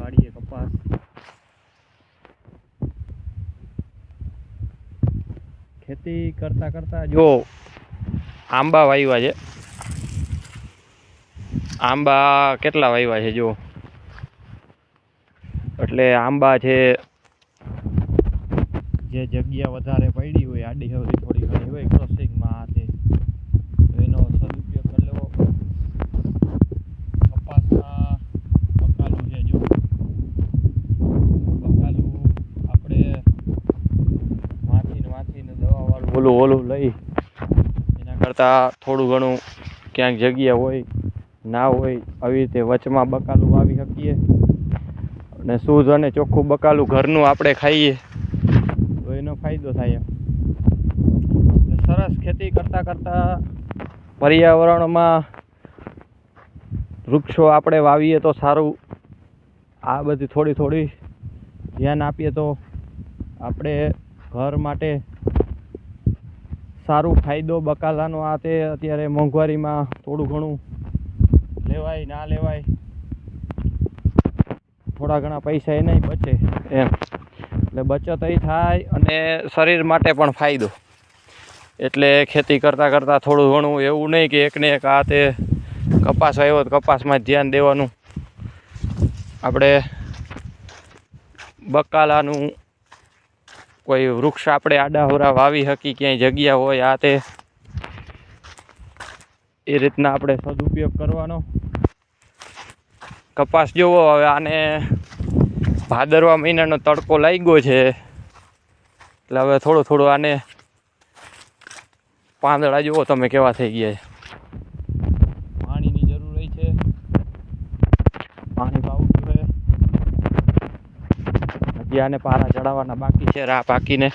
વાડીએ કપાસ ખેતી કરતા કરતા જો આંબા વાવ્યા છે. આંબા કેટલા વાવ્યા છે જો, એટલે આંબા છે જે જગ્યા વધારે પડી હોય આડી હવરી થોડી ઘણી હોય ક્રોસિંગમાં તે એનો સદુપયોગ કરી લેવો. કપાસમાં બકાલું છે જો, બકાલું આપણે માથીને દવાવાળું ઓલું લઈ એના કરતાં થોડું ઘણું ક્યાંક જગ્યા હોય ના હોય આવી રીતે વચમાં બકાલું વાવી શકીએ અને શુદ્ધ અને ચોખ્ખું બકાલું ઘરનું આપણે ખાઈએ તો એનો ફાયદો થાય. સરસ ખેતી કરતાં કરતાં પર્યાવરણમાં વૃક્ષો આપણે વાવીએ તો સારું. આ બધી થોડી ધ્યાન આપીએ તો આપણે ઘર માટે સારું ફાયદો બકાલાનો. આ તે અત્યારે મોંઘવારીમાં થોડું ઘણું લેવાય ના લેવાય, થોડા ઘણા પૈસા એ નહીં બચે એમ, એટલે બચત એ થાય અને શરીર માટે પણ ફાયદો. એટલે ખેતી કરતાં કરતાં થોડું ઘણું એવું નહીં કે એકને એક આ તે કપાસ આવ્યો તો કપાસમાં જ ધ્યાન દેવાનું. આપણે બકાલાનું કોઈ વૃક્ષ આપણે આડાહોરા વાવી શકીએ ક્યાંય જગ્યા હોય આ તે, એ રીતના આપણે સદુપયોગ કરવાનો. કપાસ જોવો હવે આને ભાદરવા મહિનાનો તડકો લાગ્યો છે એટલે હવે થોડું આને પાંદડા જુઓ તમે કેવા થઈ ગયા છે. પાણીની જરૂર છે, પાણી પાવું જોઈએ. હજી આને પારા ચડાવવાના બાકી છે. રા પાકીને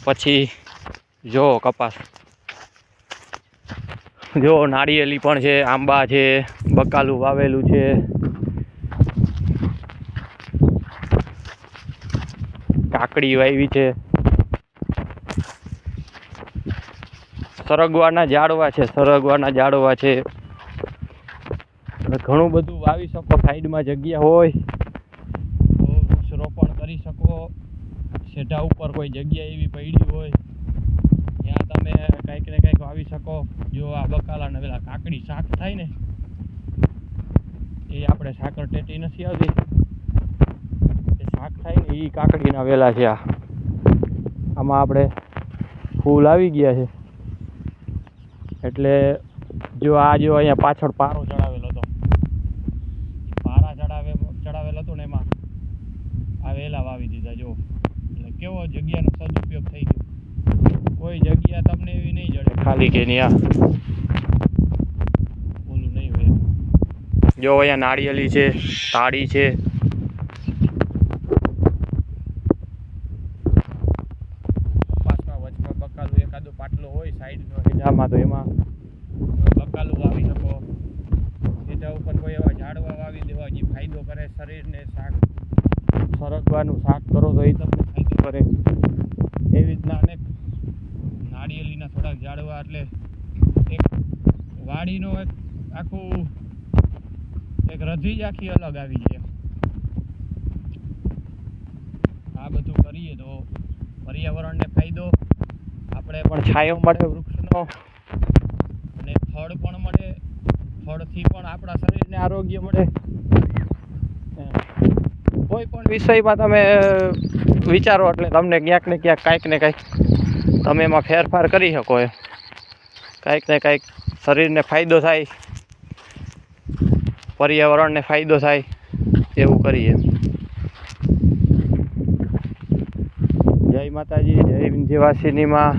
પછી જો કપાસ જો નાળિયેરી પણ છે, આંબા છે, બકાલું વાવેલું છે. કાકડી વાવી છે, સરગવાના ઝાડવા છે, ઘણું બધું વાવી શકો. સાઈડમાં જગ્યા હોય તો વૃક્ષ રોપણ કરી શકો. સેઢા ઉપર કોઈ જગ્યા એવી પડી હોય ત્યાં તમે કંઈક ને કંઈક વાવી શકો. જો આ બકાલાને પેલા કાકડી શાક થાય ને, એ આપણે સાકર ટેટી નથી આવતી, એ શાક થાય ને એ કાકડીના વેલા છે. આમાં આપણે ફૂલ આવી ગયા છે. એટલે જો આ જો અહીંયા પાછળ પારો ચડાવેલો હતો, પારા ચડાવેલો હતો ને એમાં આ વેલા વાવી દીધા. જો એટલે કેવો જગ્યાનો સદુપયોગ થઈ ગયો. કોઈ જગ્યા તમને એવી નહીં જડે ખાલી કે નહીં ઓલું નહીં હોય. જો અહીંયા નાળિયેરી છે, તાળી છે, કપાસમાં વચમાં બકાલું એકાદો પાટલો હોય સાઈડનો હેઠામાં તો એમાં બકાલું વાવી શકો. હેઠા ઉપર કોઈ એવા ઝાડવા વાવી દેવા જે ફાયદો કરે શરીરને. શાક સરગવાનું શાક કરો તો એ તમને ફાયદો કરે. એવી રીતના અનેક નાળિયેરીના થોડાક ઝાડવા, એટલે એક વાડીનો એક આખું એક રધી જ આખી અલગ આવી જાય. આ બધું કરીએ તો પર્યાવરણને ફાયદો, આપણે પણ છાંયો મળે વૃક્ષનો અને ફળ પણ મળે. ફળથી પણ આપણા શરીરને આરોગ્ય મળે. કોઈ પણ વિષયમાં તમે વિચારો એટલે તમને ક્યાંક ને ક્યાંક કાંઈક ને કાંઈક તમે એમાં ફેરફાર કરી શકો. એમ કાંઈક ને કાંઈક શરીરને ફાયદો થાય, પર્યાવરણને ફાયદો થાય એવું કરીએ. જય માતાજી, જય વિંધ્યવાસિનીમાં.